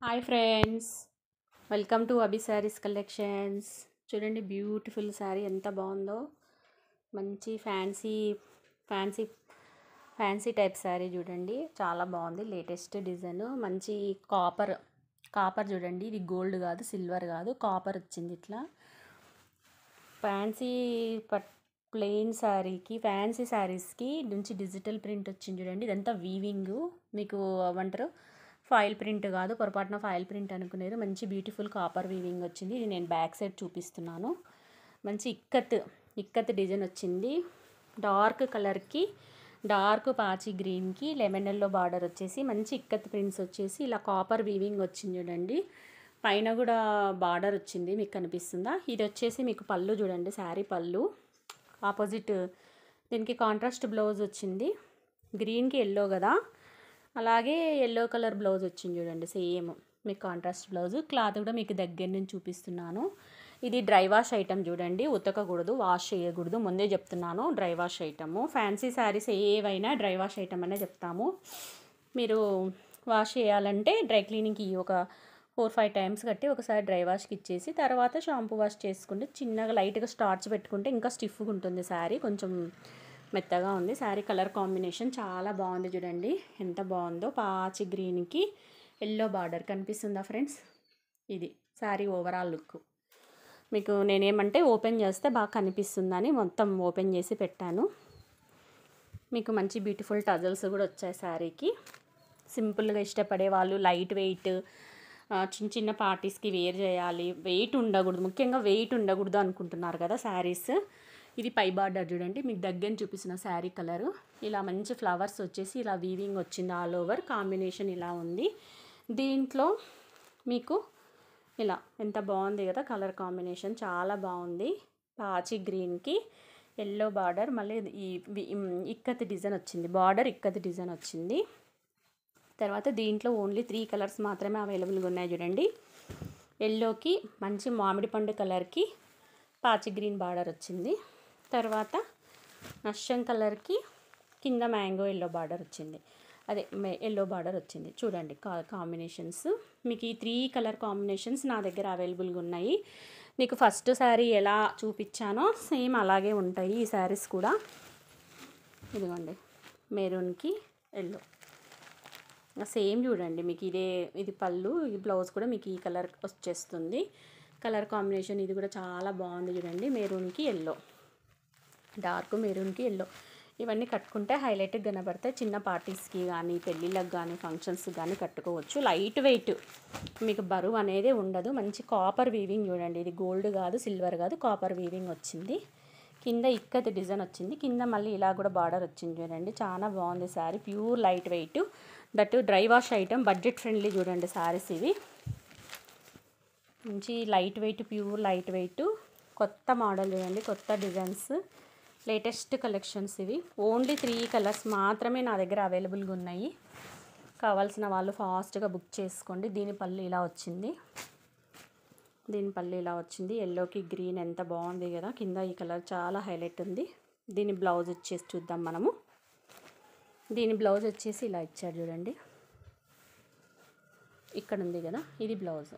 Hi friends, welcome to Abhi saris collections. చూడండి, beautiful sari ఎంత బాగుందో. మంచి ఫ్యాన్సీ ఫ్యాన్సీ టైప్ శారీ చూడండి, చాలా బాగుంది. లేటెస్ట్ డిజైన్, మంచి కాపర్ చూడండి. ఇది గోల్డ్ కాదు, సిల్వర్ కాదు, కాపర్ వచ్చింది. ఇట్లా ఫ్యాన్సీ ప్లెయిన్ శారీకి, ఫ్యాన్సీ శారీస్కి నుంచి డిజిటల్ ప్రింట్ వచ్చింది చూడండి. ఇదంతా వీవింగ్, మీకు ఏమంటారు ఫాయిల్ ప్రింట్ కాదు, పొరపాటున ఫాయిల్ ప్రింట్ అనుకునేది. మంచి బ్యూటిఫుల్ కాపర్ వీవింగ్ వచ్చింది. ఇది నేను బ్యాక్ సైడ్ చూపిస్తున్నాను. మంచి ఇక్కత్ డిజైన్ వచ్చింది. డార్క్ కలర్కి, డార్క్ పాచి గ్రీన్కి లెమన్ ఎల్లో బార్డర్ వచ్చేసి మంచి ఇక్కత్ ప్రింట్స్ వచ్చేసి ఇలా కాపర్ వీవింగ్ వచ్చింది చూడండి. పైన కూడా బార్డర్ వచ్చింది, మీకు కనిపిస్తుందా? ఇది వచ్చేసి మీకు పళ్ళు చూడండి, శారీ పళ్ళు. ఆపోజిట్ దీనికి కాంట్రాస్ట్ బ్లౌజ్ వచ్చింది. గ్రీన్కి ఎల్లో కదా, అలాగే ఎల్లో కలర్ బ్లౌజ్ వచ్చింది చూడండి. సేమ్ మీకు కాంట్రాస్ట్ బ్లౌజ్. క్లాత్ కూడా మీకు దగ్గర నుంచి చూపిస్తున్నాను. ఇది డ్రై వాష్ ఐటమ్ చూడండి, ఉతకకూడదు, వాష్ చేయకూడదు, ముందే చెప్తున్నాను. Dry wash item. Fancy saris ఏవైనా డ్రై వాష్ ఐటమ్ అనే చెప్తాము. మీరు వాష్ చేయాలంటే డ్రై క్లీనింగ్కి ఒక 4-5 టైమ్స్ కట్టి ఒకసారి డ్రై వాష్కి ఇచ్చేసి తర్వాత షాంపూ వాష్ చేసుకుంటే, చిన్నగా లైట్గా స్టార్చ్ పెట్టుకుంటే ఇంకా స్టిఫ్గా ఉంటుంది శారీ. కొంచెం మెత్తగా ఉంది. శారీ కలర్ కాంబినేషన్ చాలా బాగుంది చూడండి, ఎంత బాగుందో. పాచి గ్రీన్కి ఎల్లో బార్డర్ కనిపిస్తుందా ఫ్రెండ్స్? ఇది శారీ ఓవరాల్ లుక్. మీకు నేనేమంటే ఓపెన్ చేస్తే బాగా కనిపిస్తుందని మొత్తం ఓపెన్ చేసి పెట్టాను. మీకు మంచి బ్యూటిఫుల్ టజల్స్ కూడా వచ్చాయి శారీకి. సింపుల్గా ఇష్టపడే వాళ్ళు, లైట్ వెయిట్, చిన్న చిన్న పార్టీస్కి వేర్ చేయాలి, వెయిట్ ఉండకూడదు, ముఖ్యంగా వెయిట్ ఉండకూడదు అనుకుంటున్నారు కదా శారీస్. ఇది పై బార్డర్ చూడండి, మీకు దగ్గర చూపిస్తున్న శారీ కలరు. ఇలా మంచి ఫ్లవర్స్ వచ్చేసి ఇలా వీవింగ్ వచ్చింది. ఆల్ ఓవర్ కాంబినేషన్ ఇలా ఉంది. దీంట్లో మీకు ఇలా ఎంత బాగుంది కదా, కలర్ కాంబినేషన్ చాలా బాగుంది. పాచి గ్రీన్కి ఎల్లో బార్డర్, మళ్ళీ ఈ ఇక్కత్ డిజైన్ వచ్చింది, బార్డర్ ఇక్కత్ డిజైన్ వచ్చింది. తర్వాత దీంట్లో ఓన్లీ 3 కలర్స్ మాత్రమే అవైలబుల్గా ఉన్నాయి చూడండి. ఎల్లోకి మంచి మామిడి పండు కలర్కి పాచి గ్రీన్ బార్డర్ వచ్చింది. తర్వాత నష్టం కలర్కి కింద మ్యాంగో ఎల్లో బార్డర్ వచ్చింది, అదే ఎల్లో బార్డర్ వచ్చింది. చూడండి కాంబినేషన్స్. మీకు ఈ 3 కలర్ కాంబినేషన్స్ నా దగ్గర అవైలబుల్గా ఉన్నాయి. మీకు ఫస్ట్ శారీ ఎలా చూపించానో సేమ్ అలాగే ఉంటాయి ఈ శారీస్ కూడా. ఇదిగోండి, మెరూన్కి ఎల్లో సేమ్ చూడండి. మీకు ఇది పళ్ళు, ఈ బ్లౌజ్ కూడా మీకు ఈ కలర్ వచ్చేస్తుంది. కలర్ కాంబినేషన్ ఇది కూడా చాలా బాగుంది చూడండి. మెరూన్కి ఎల్లో, డార్క్ మెరూన్కి ఎల్లో, ఇవన్నీ కట్టుకుంటే హైలైట్గా కనబడతాయి. చిన్న పార్టీస్కి కానీ, పెళ్ళిళ్ళకి కానీ, ఫంక్షన్స్కి కానీ కట్టుకోవచ్చు. లైట్ వెయిట్, మీకు బరువు అనేది ఉండదు. మంచి కాపర్ వీవింగ్ చూడండి. ఇది గోల్డ్ కాదు, సిల్వర్ కాదు, కాపర్ వీవింగ్ వచ్చింది. కింద ఇక్కత్ డిజైన్ వచ్చింది. కింద మళ్ళీ ఇలా కూడా బార్డర్ వచ్చింది చూడండి. చాలా బాగుంది sari. Pure light weight, that dry wash item, budget friendly చూడండి శారీస్ ఇవి. మంచి light weight, pure light weight, కొత్త మోడల్ చూడండి, కొత్త డిజైన్స్, లేటెస్ట్ కలెక్షన్స్ ఇవి. ఓన్లీ 3 కలర్స్ మాత్రమే నా దగ్గర అవైలబుల్గా ఉన్నాయి. కావాల్సిన వాళ్ళు ఫాస్ట్గా బుక్ చేసుకోండి. దీని పళ్ళు ఇలా వచ్చింది, ఎల్లోకి గ్రీన్ ఎంత బాగుంది కదా. కింద ఈ కలర్ చాలా హైలైట్ ఉంది. దీని బ్లౌజ్ వచ్చేసి చూద్దాం మనము. దీని బ్లౌజ్ వచ్చేసి ఇలా ఇచ్చారు చూడండి, ఇక్కడ ఉంది కదా, ఇది బ్లౌజ్.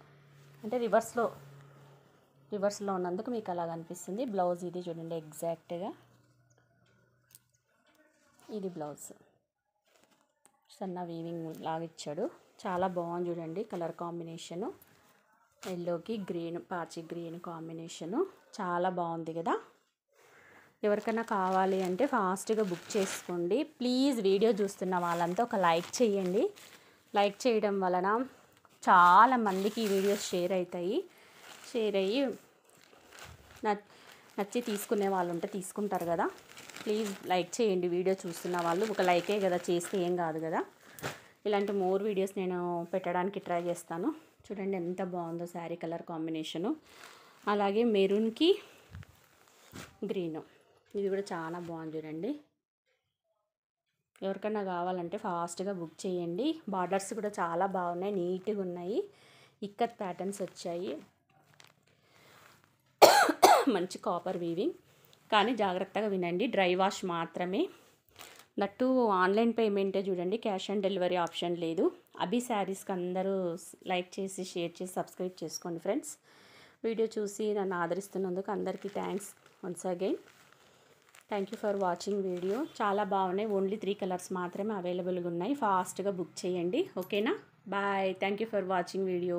అంటే రివర్స్లో ఉన్నందుకు మీకు అలా కనిపిస్తుంది. బ్లౌజ్ ఇది చూడండి, ఎగ్జాక్ట్గా ఇది బ్లౌజ్. సన్న వీవింగ్ లాగా ఇచ్చాడు, చాలా బాగుంది చూడండి. కలర్ కాంబినేషను ఎల్లోకి గ్రీన్, పాచి గ్రీన్ కాంబినేషను చాలా బాగుంది కదా. ఎవరికైనా కావాలి అంటే ఫాస్ట్గా బుక్ చేసుకోండి ప్లీజ్. వీడియో చూస్తున్న వాళ్ళంతా ఒక లైక్ చేయండి. లైక్ చేయడం వలన చాలా మందికి ఈ వీడియోస్ షేర్ అయ్యి నచ్చి తీసుకునే వాళ్ళు ఉంటే తీసుకుంటారు కదా. ప్లీజ్ లైక్ చేయండి. వీడియో చూస్తున్న వాళ్ళు ఒక లైకే కదా, చేస్తే ఏం కాదు కదా. ఇలాంటి మోర్ వీడియోస్ నేను పెట్టడానికి ట్రై చేస్తాను. చూడండి ఎంత బాగుందో శారీ కలర్ కాంబినేషను. అలాగే మెరూన్కి గ్రీను, ఇది కూడా చాలా బాగుంది చూడండి. ఎవరికైనా కావాలంటే ఫాస్ట్గా బుక్ చేయండి. బార్డర్స్ కూడా చాలా బాగున్నాయి, నీట్గా ఉన్నాయి. ఇక్కత్ ప్యాటర్న్స్ వచ్చాయి. మంచి కాపర్ వీవింగ్, కానీ జాగ్రత్తగా వినండి, డ్రై వాష్ మాత్రమే. దట్టు ఆన్లైన్ పేమెంటే చూడండి, క్యాష్ ఆన్ డెలివరీ ఆప్షన్ లేదు. అభి శారీస్కి అందరూ లైక్ చేసి షేర్ చేసి సబ్స్క్రైబ్ చేసుకోండి ఫ్రెండ్స్. వీడియో చూసి నన్ను ఆదరిస్తున్నందుకు అందరికీ thanks once again. Thank you for watching video. చాలా బాగున్నాయి. ఓన్లీ 3 కలర్స్ మాత్రమే అవైలబుల్గా ఉన్నాయి. ఫాస్ట్గా బుక్ చేయండి. ఓకేనా? Bye. Thank you for watching video.